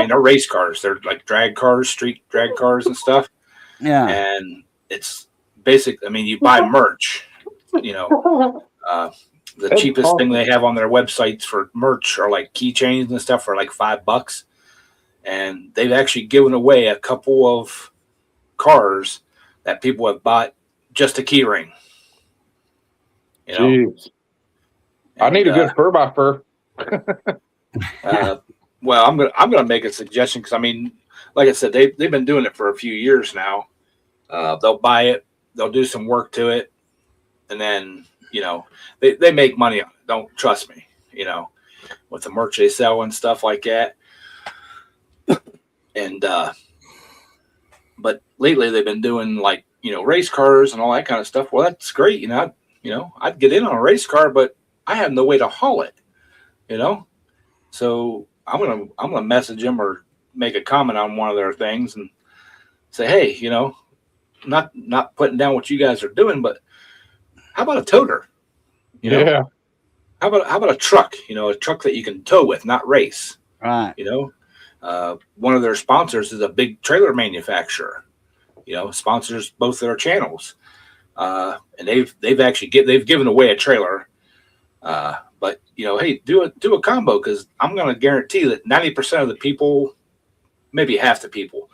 they're race cars. They're like drag cars, street drag cars and stuff. Yeah. And it's basic. I mean, you buy merch. The cheapest thing they have on their websites for merch are like keychains and stuff for like $5. And they've actually given away a couple of cars that people have bought just a key ring. Jeez. I need a good fur by fur. Well, I'm gonna make a suggestion because like I said, they've been doing it for a few years now. They'll buy it, they'll do some work to it, and then they make money on it. Don't trust me, with the merch they sell and stuff like that. And but lately they've been doing like race cars and all that kind of stuff. Well, that's great. I'd get in on a race car, but I have no way to haul it. So I'm gonna message them or make a comment on one of their things and say, hey, not putting down what you guys are doing, but how about a toter? Yeah. How about a truck? A truck that you can tow with, not race. Right. One of their sponsors is a big trailer manufacturer. Sponsors both their channels, and they've actually given away a trailer. But hey, do a combo because I'm going to guarantee that 90% of the people, maybe half the people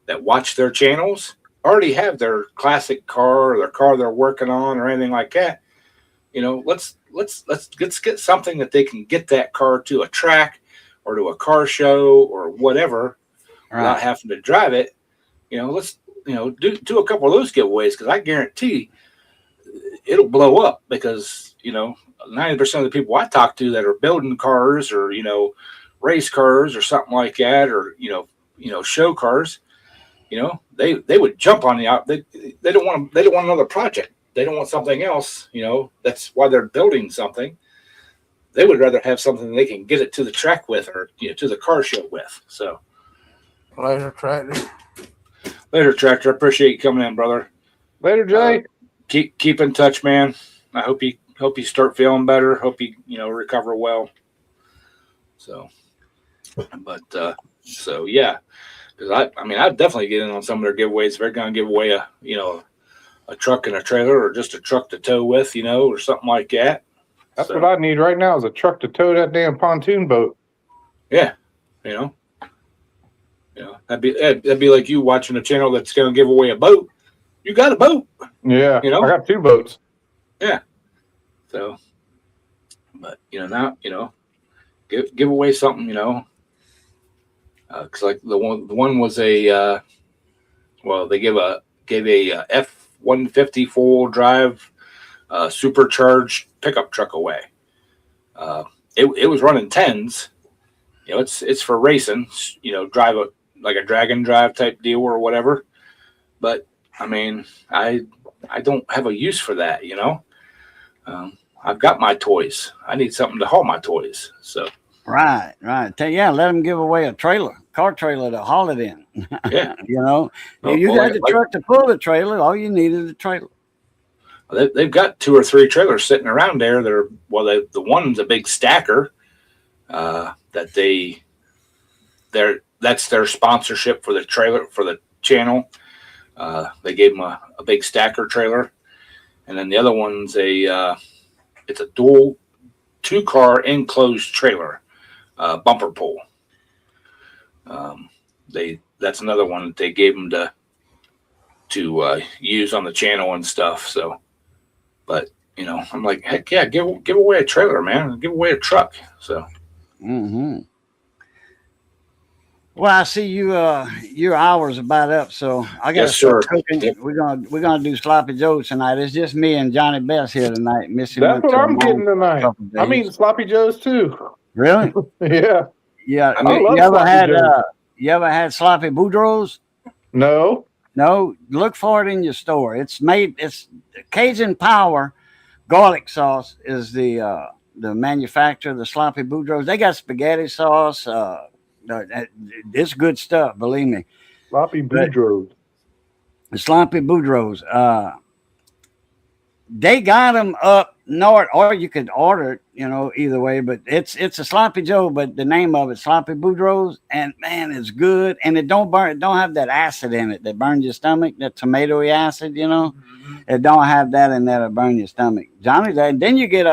that watch their channels already have their classic car or their car they're working on or anything like that. Let's get something that they can get that car to a track or to a car show or whatever without having to drive it. Let's do a couple of those giveaways because I guarantee it'll blow up because 90% of the people I talk to that are building cars or race cars or something like that or show cars, they would jump on they don't want another project. They don't want something else. That's why they're building something. They would rather have something they can get it to the track with or to the car show with. So Later, Tractor. Later, Tractor. I appreciate you coming in, brother. Later, Jay. Keep in touch, man. I hope you start feeling better. Hope you recover well. So, but so yeah, because I'd definitely get in on some of their giveaways. If they're going to give away a truck and a trailer or just a truck to tow with, or something like that. That's what I need right now is a truck to tow that damn pontoon boat. Yeah, that'd be like you watching a channel that's going to give away a boat. You got a boat. Yeah, I got 2 boats. Yeah. So, but now give away something Cause like the one was a, well, they gave a F-150 four-wheel drive, supercharged pickup truck away. It was running tens. You know, it's for racing. You know, drive like a drag and drive type deal or whatever. But I mean, I don't have a use for that. You know, I've got my toys. I need something to haul my toys. So Right. Yeah, let them give away a car trailer to haul it in. yeah, You know, Well, if you well, got the like- truck to pull the trailer, all you need is a trailer. they've got 2 or 3 trailers sitting around there. The one's a big stacker. That's their sponsorship for the trailer for the channel. They gave them a big stacker trailer, and then the other one's it's a dual 2-car enclosed trailer, bumper pull. That's another one that they gave them to use on the channel and stuff. So, but you know, I'm like, heck yeah, give away a trailer, man, give away a truck. So. Mm-hmm. Well, I see your hour's about up, so I got to Yes, sir. start cooking. Yep. We're gonna do sloppy joes tonight. It's just me and Johnny Best here tonight. Missy That's went what to a I'm mom getting tonight. couple days. I'm eating sloppy joes too. Really? Yeah. Yeah. I mean, love you ever sloppy had joes. you ever had sloppy boudreaux? No. No. Look for it in your store. It's Cajun Power garlic sauce is the manufacturer of the sloppy boudreaux. They got spaghetti sauce. It's good stuff, believe me. Sloppy boudreaux. The sloppy boudreaux. They got them up north, or you could order it, you know, either way. But it's a sloppy joe, but the name of it sloppy boudreaux, and man, it's good, and it don't burn. It don't have that acid in it that burns your stomach, that tomatoey acid, you know. It don't have that in there to burn your stomach. Johnny, then you get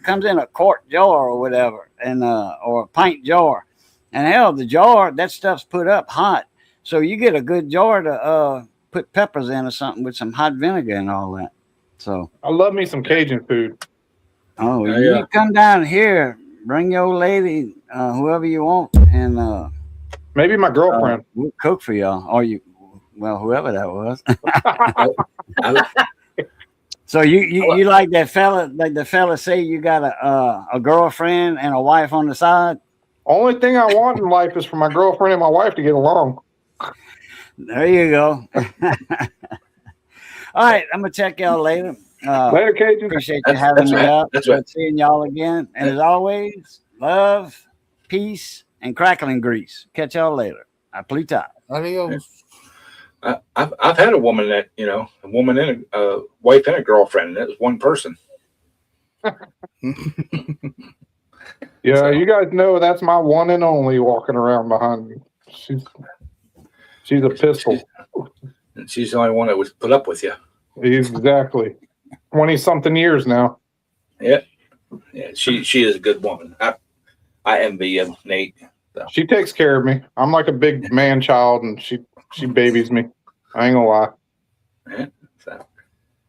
comes in a quart jar or whatever, and or a pint jar, and hell, the jar that stuff's put up hot, so you get a good jar to put peppers in or something with some hot vinegar and all that. So, I love me some Cajun food. oh, Yeah, you yeah. come down here, bring your old lady, whoever you want, and Maybe my girlfriend. we'll cook for y'all, or whoever that was. So you like that fella? Like the fella say you got a girlfriend and a wife on the side? Only thing I want in life is for my girlfriend and my wife to get along. There you go. All right, I'm gonna check y'all later. Later, Cajun. Appreciate you That's- having that's me right. up. That's right. Seeing y'all again, and as always, love, peace, and crackling grease. Catch y'all later. I please top. Adios. I've had a woman that, you know, a woman and a wife and a girlfriend, and it was one person. Yeah, So- you guys know that's my one and only walking around behind me. She's a pistol. And she's the only one that would put up with you. Exactly. 20-something years now. Yeah, she is a good woman. I envy you, Nate. She takes care of me. I'm like a big man child, and she babies me. I ain't gonna lie. Yeah, so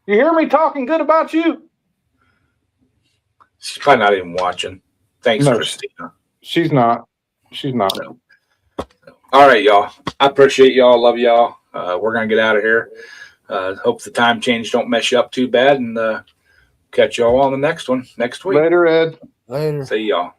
You hear me talking good about you? she's probably not even watching. Thanks, No. Christina. She's not. She's not. No. All right, y'all. I appreciate y'all. Love y'all. We're gonna get out of here. Hope the time change don't mess you up too bad, and catch y'all on the next one next week. Later, Ed. Later. See y'all.